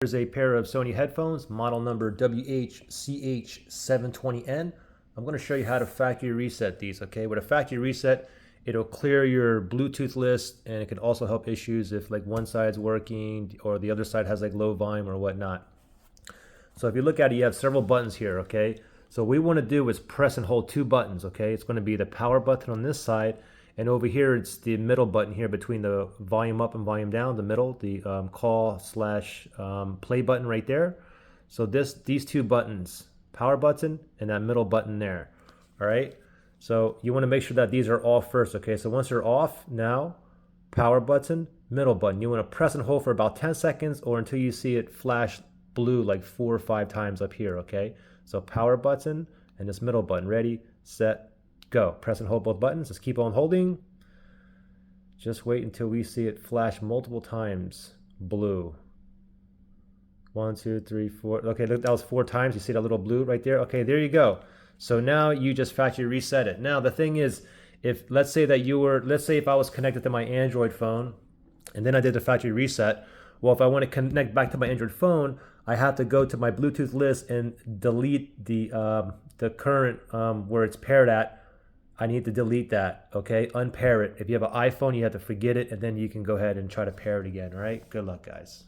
Here's a pair of Sony headphones, model number WH-CH720N. I'm going to show you how to factory reset these, okay? With a factory reset, it'll clear your Bluetooth list, and it can also help issues if like one side's working or the other side has like low volume or whatnot. So if you look at it, you have several buttons here, okay? So what we want to do is press and hold two buttons, okay? It's going to be the power button on this side, and over here it's the middle button here between the volume up and volume down, the middle, the call/play button right there. So these two buttons, power button and that middle button there, all right? So you want to make sure that these are off first, okay? So once they're off, now power button, middle button. You want to press and hold for about 10 seconds or until you see it flash blue like 4 or 5 times up here, okay? So power button and this middle button. Ready, set, go. Press and hold both buttons. Just keep on holding. Just wait until we see it flash multiple times blue. 1, 2, 3, 4. Okay, look, that was 4 times. You see that little blue right there? Okay, there you go. So now you just factory reset it. Now the thing is, let's say if I was connected to my Android phone and then I did the factory reset, well, if I want to connect back to my Android phone, I have to go to my Bluetooth list and delete the current where it's paired at. I need to delete that, okay? Unpair it. If you have an iPhone, you have to forget it, and then you can go ahead and try to pair it again, all right? Good luck, guys.